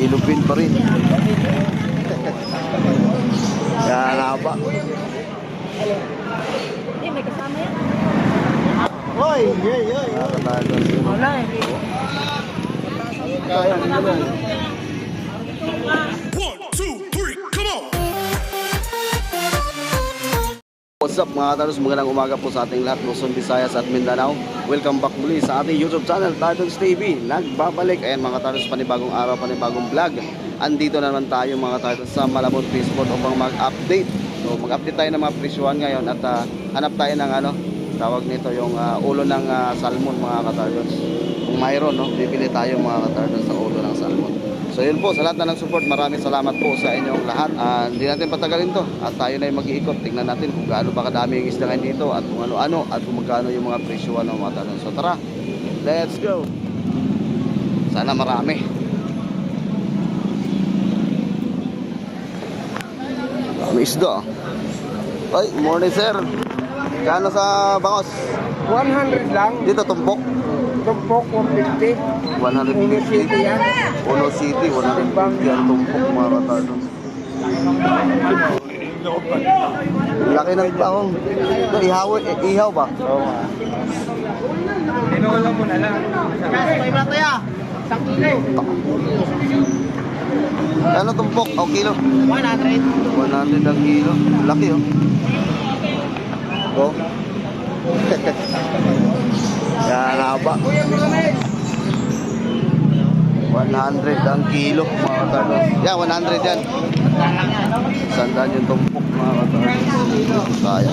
Ilupin pa rin. Yan nga ba? Hindi, may kasama yan. Hoy! Wala eh. What's up mga kataros, magandang umaga po sa ating lahat, Luzon, Visayas at Mindanao. Welcome back muli sa ating YouTube channel, Tardons TV. Nagbabalik, ayan mga kataros, panibagong araw, panibagong vlog. Andito na naman tayo mga kataros sa Malabon Fishport upang mag-update. So mag-update tayo ng mga presyuhan ngayon at hanap tayo ng tawag nito yung ulo ng salmon mga kataros. Kung mayroon, bibili tayo mga kataros sa ulo ng salmon. So yun po, sa lahat na nag-support, maraming salamat po sa inyong lahat. Hindi natin patagalin to at tayo na yung mag-iikot. Tingnan natin kung gaano ba kadami yung isda ngayon dito at kung ano-ano at kung magkano yung mga presyo ng mga tanong. So tara, let's go. Sana marami. May isda. Ay, morning sir. Kano sa bangos? 100 lang. Dito tumpok. Tumpok, 150. 150. Uno City yan. Uno City, 150 ang tumpok mga katadons. Laki ng taong. Ihaw ba? Oo. Tinuulan mo na lang. May plato ya. 1 kilo. Ano tumpok? O kilo? 100. 100 ang kilo. Laki oh. Go. Yan nga ba? 100 ang kilo mga katanos. Yeah, 100 yan. Sandaan yung tumpok mga katanos. Kaya.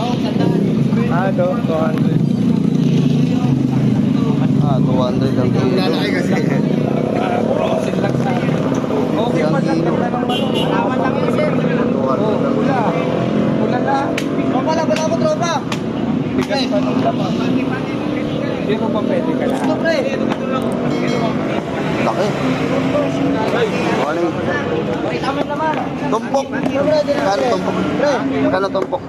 200. 200 ang kilo. Okay pa sa ganda ng manok. Alaman lang yun, sir. 200 ang kilo. Pula na. Wala mo tropa. Bigas pa nung laman. Hindi ko pa pwede ka na. Laki. Morning. Tumpok. Kano tumpok? Kano tumpok?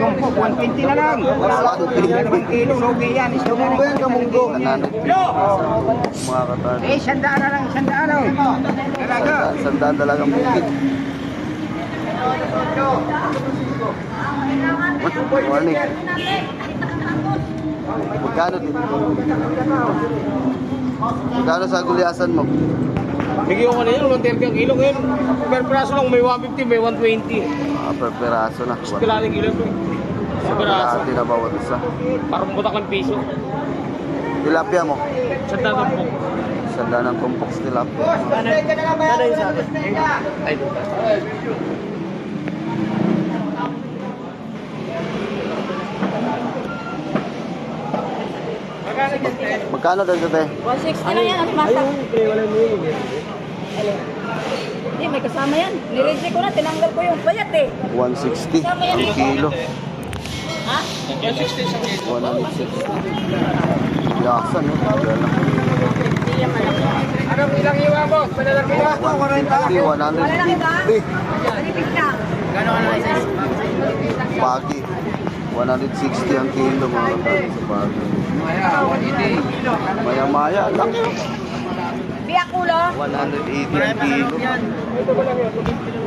Tumpok, 120 na lang. Wala naman kilo. Sobe yan. Istumbo yan kamunggo. 100 mga katanos. Eh, 100 na lang. 100 na. Talaga. Sandaan talagang bukid. Morning. Magkano dito? Magkano sa gulyasan mo? Bigyan ko na yun, 130 ang kilo ngayon. Per praso lang, may 150, may 120. Per peraso na. Kilaling kilo ito. Sa peraso. Hindi na bawat isa. Parang butak ng piso. Tilapia mo? Sa tatang po. Sandaan ng tumpok sa tilapia. Sana yung sa akin. Ay, doon. Magkano daw ito? 160 lang yan, ano mata? Wala mo yun. Hindi, may kasama yan. Nireject ko na, tinanggal ko yung payat eh. 160 ang kilo. Ha? 160 sa kilo. 160. Yasan eh. Hindi yan malaki. Anong ilang iwa mo? Malalaki ba? 150, Malalaki ba? 150. Malipit ka. Gano'n ka na size? Bagi. 160 ang kilo mga katanos sa bagi. Maya, 180. Maya-maya, laki. Biyak ulo. 180 ang kilo. 100 ang kilo.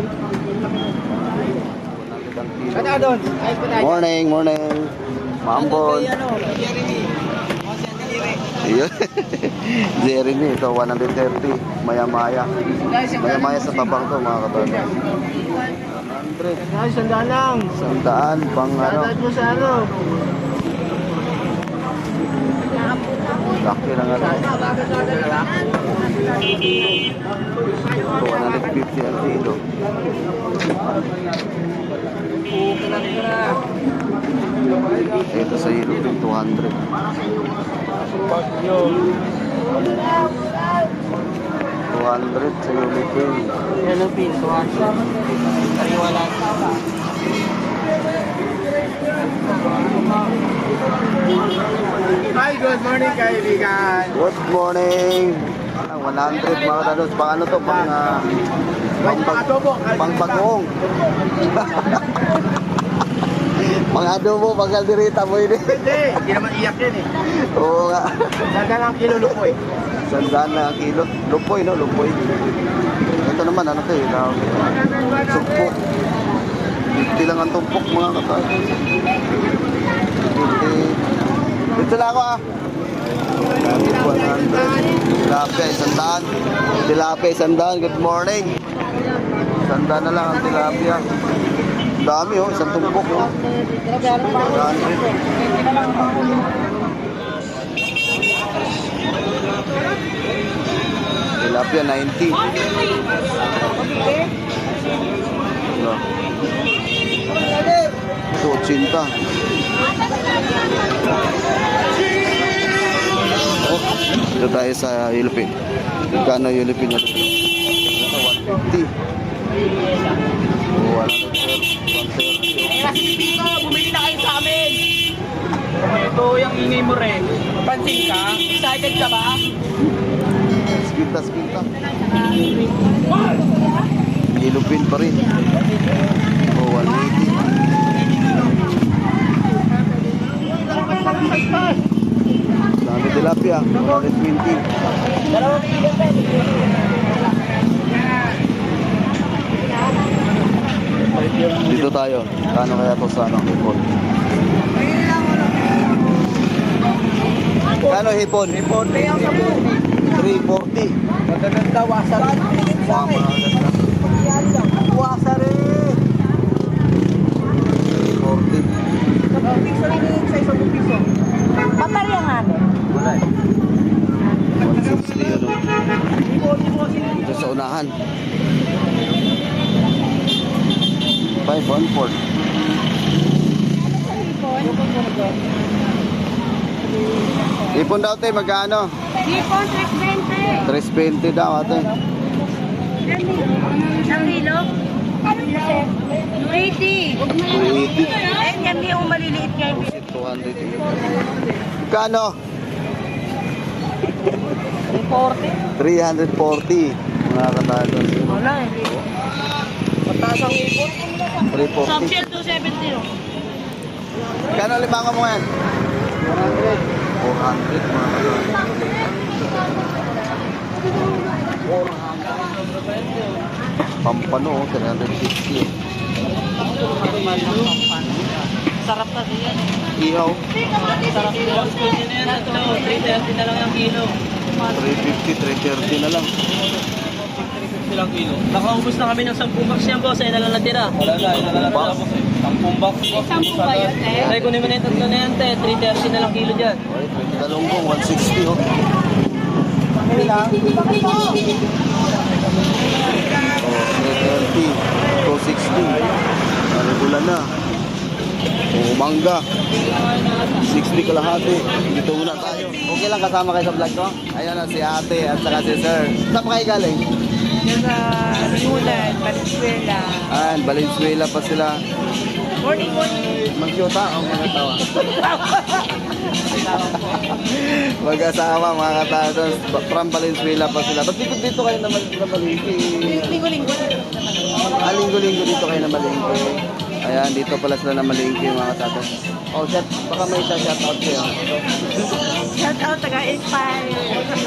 Ano doon? Ay, patay. Morning, morning. Mambon. Ayun. Jeremy, ito 130. Maya-maya. Maya-maya sa tabang to mga katanos. 100. Ay, 100 lang. Sandaan pang Dadad mo sa ano? Laki ng ano. 250 ang kilo. Ito sa hilo din 200. 200 sa Ulipin. Yan ang pintuan. Kariwala. Hi, good morning kaibigan. Good morning. 100 mga tanos. Pang ano to? Pang bagong. Mga adobo, pang kaldereta mo yun eh. Hindi naman iyak yan eh. Oo nga. Daga lang kilulukoy. Sandaan na ang kilo. Lupoy, no? Lupoy. Ito naman, ano to eh? Sugpo. 50 lang ang tumpok, mga kapatid. 50. Dito lang ako ah. 100. Tilapia, 100. Tilapia, 100. Good morning. 100 na lang ang tilapia. Dami oh, isang tumpok oh. 100. Tilapia 90. No. Ito 80. Oh, dito tayo sa Yulupin. Magkano Yulupin na ito? 150. Oh, 130. Bumili na kayo sa amin. Ito yung ingay mo rin. Pansin ka? Excited ka ba? Spinta. Yulupin pa rin. Oh, 180. Dami tilapia, 120. Dito tayo. Kano kaya to sa hipon? Kano hipon? 340. Magaganda, wasa rin. Wasa rin. 340. Paparya nga rin. Wala eh. 160 ano. Dito sa unahan. 514. Ipon daw tayo, magkano? Hipon, 320. 320 daw ate. Isang kilo? 280. 280. Eh, yan yung maliliit ngayon. 200. Kano? 340. 340. Mga katagan. Wala eh. Mataas ang ipon. 340. Subshell 270. Kano limango mo yan? 400 mga katagan. Pampano, 350. Sarap na yan. Ihaw, Sarap na. 330 na lang yung kilo. 350, 330 na lang. Silang kilo. Nakaubos na kami ng 10 box yan, boss. Ay nalang natira. Wala na, inalalapit Box. ako. 10 box. 10 ba yun eh? Ay, kunin mo na yung tatlo na yan, te. 330 na lang kilo dyan. Okay, 20 talonggong, 160 oh. Oh, 330, 260. Ano bulan na? Oh, mangga. 60 kalahati. Dito muna tayo. Okay lang kasama kayo sa vlog ko? Ayan na si ate at saka si sir. Saan pa kayo galing? Yung sa Yulan, Valenzuela. Ayan, Valenzuela pa sila. Morning. Mag-yota o mga tawa? Mag-asawa mga katatos. From Valenzuela pa sila. Ba't dito kayo na malingki? Linggo-linggo. Linggo-linggo dito kayo na malingki. Ayan, dito pala sila na malingki mga katatos. Oh, baka may shout out kayo. Shout out, taga-inspire.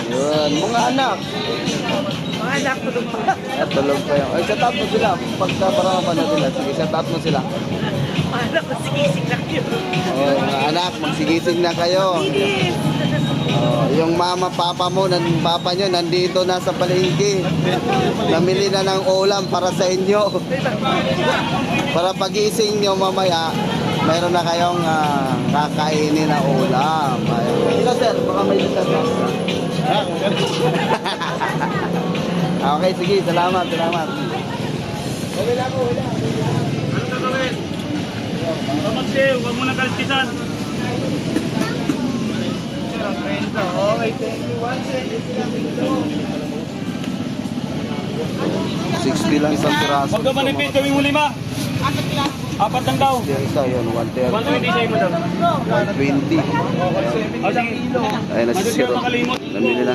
Yun, mga anak. Mga anak ko doon pa. At tulog pa yun. Ay, shout out mo sila. Pagka para mapanood nila. Sige, shout out mo sila. Mga anak ko, sigisig na kayo. Oh, mga anak, magsigising na kayo. Oh, yung mama, papa mo, papa nyo, nandito na sa palengke. Namili na ng ulam para sa inyo. Para pagising nyo mamaya, mayroon na kayong kakainin na ulam. Ayun. Ikaw, sir, baka may discuss na. Okay, sige, salamat. Huwag mo nang kaliskisan. Okay, thank you. 60 lang isang piraso. Huwag ka manipid, gawin mo 5. 4 lang daw. Yung isa, yun, 130. 120 sa'yo mo daw. 120. O, sige. Ayun na si Siro. Namili na.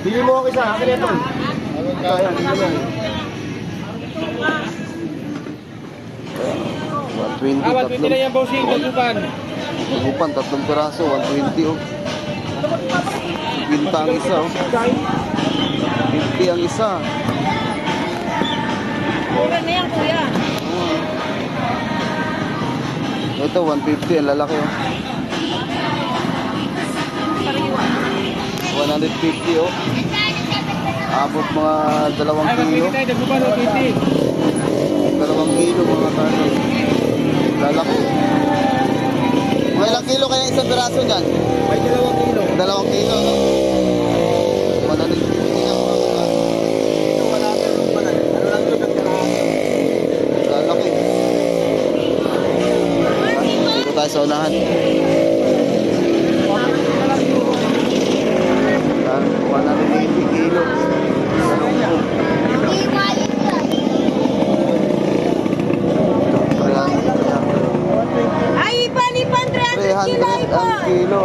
Bili mo ako isa. Akin ito. Ito, ayan, bili mo. 120, 120 na yan, bossing. Tutupan. Tugupan, 3 piraso, 120 oh. 20 ang isa, oh. 50 ang isa. Mura na yan, kuya. Ito, 150. Ang lalaki, oh. 150, oh. Abot mga 2 kilo. 2 kilo, mga tayo. Lalaki. Mga ilang kilo kaya isang piraso dyan? May 2 kilo. 2 kilo, no? 150 na, mga tayo. Ito wala ka yung banan. Ano lang ito, nagkarahan. Lalaki. Dito tayo sa unahan. 180 kilo. Ay, panipan 300 kilo 300 ang kilo.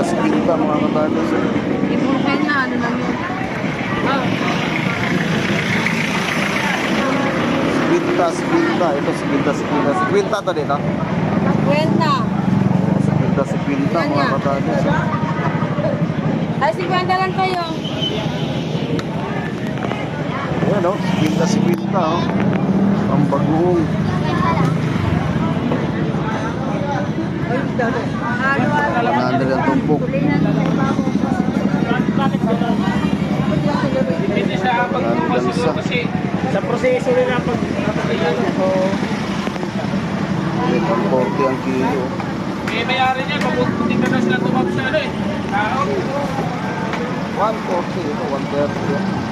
Spinta mga katalis. Ibukan na, ano lang yun. Spinta. Ito spinta. Spinta to dito. Kwenta. Spinta mga katalis. Ay, 50 lang kayo. Ayan, oh. Spinta, oh. Ang bagoong. Nandun ang tumpok. Hindi siya Gansa. Sa proseso rin ang pagkakailan ko. Ito, 40 ang kilo. may mayari niya, mabuti ka na sila tumap sa ano eh. Tao. 140, ito 130.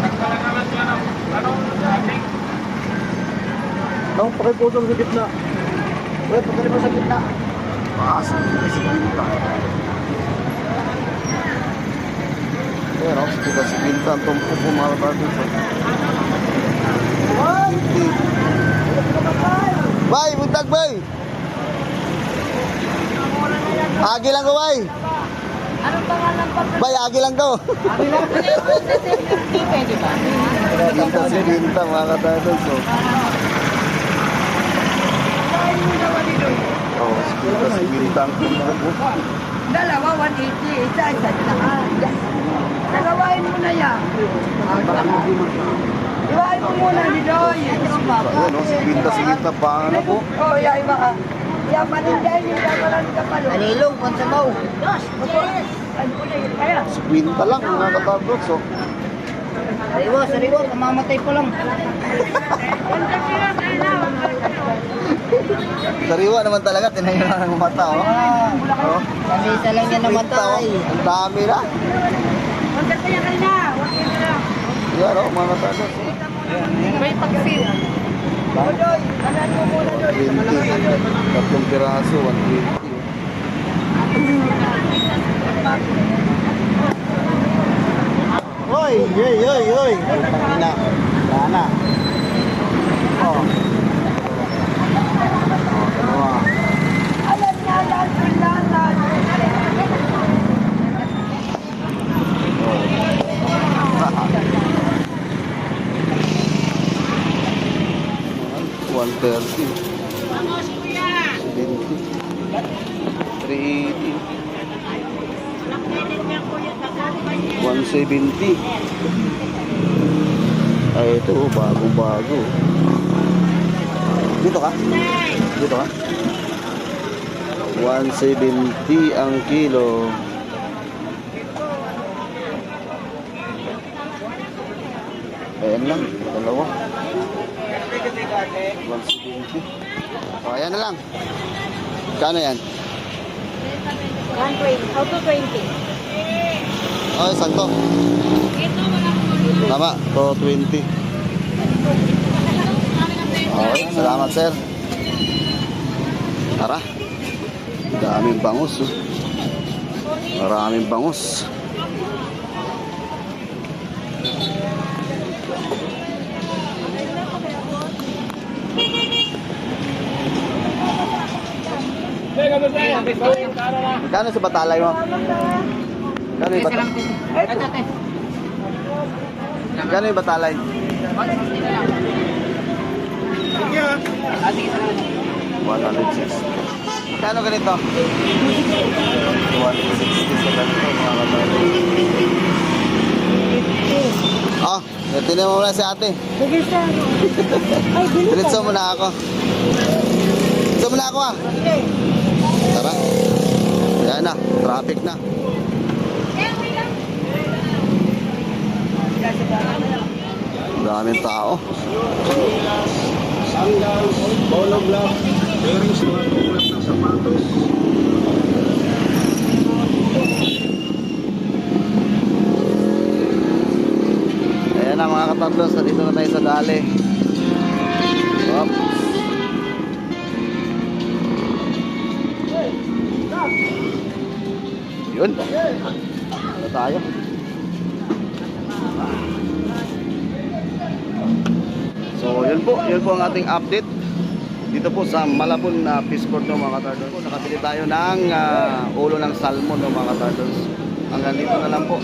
Nagpala naman sila ng ano, ating. Nang pakiputol sa gitna. Uy, pagkali mo sa gitna. Spinta. Ayan, oh. Spinta ang tumpok po mga katalis. Bay, buntag bay. Agi lang ko bay. Anong pangalan pa? Bay, agi lang to. Pwede ba? Spinta mga katalis. Oh, spinta ang tumpok po. Dalawa, 180. Isa, dalawain mo na yan. Iwain mo muna ni Doy. Ayan, oh. Spinta paano po. Oh, ya iba ka. Ya paninday ni dawalan ka pa. Alilong kon sa baw. Kaya. Spinta lang mga katalis. So, Sariwa, kamamatay pa lang. sariwa naman talaga, tinayo na ng mata, oh. Oh. Kasi isa lang yan Spinta, oh. Ang dami na. Yan, oh, mga katalis. May pag-feel. 20. Tatlong piraso, 120. Hoy! Pangina. Lana. Oh. Dalawa. Alam niya lang, kailangan. 130. 380. 170. Ay, ito, oh, bagong-bago. Dito ka? 170 ang kilo. Ayan lang, dalawa. 170. O, ayan na lang. Kano yan? 120. How to 20? Oh, isang to. Tama, to 20. Okay, salamat sir. Tara. Daming bangus. Oh. Maraming bangus. Magkano sa batalay mo? Magkano yung batalay? Magkano yung batalay? 160. Kano ganito? 160 sa ganito mga katardos. Oh, tinan mo muna si ate. Sige sir. Ay, bilis. Diretso muna ako. Diretso muna ako ah. Tara. Yan na, traffic na. Daming tao. Sandal, polo block, bearings, mga tulad ng sapatos. Ayan na mga katardos, dito na tayo sa Dali. Hop. Yun. Ano tayo? So yun po ang ating update dito po sa Malabon na Fishport no mga katardos. Nakabili tayo ng ulo ng salmon no mga katardos. Hanggang dito na lang po.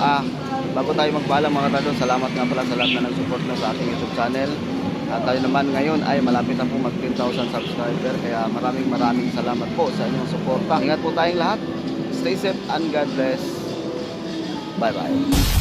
Bago tayo magpaalam mga katardos, salamat nga pala sa lahat na nag-support na sa ating YouTube channel. At tayo naman ngayon ay malapit na po mag 10,000 subscriber. Kaya maraming salamat po sa inyong suporta. Ingat po tayong lahat. Stay safe and God bless. Bye bye.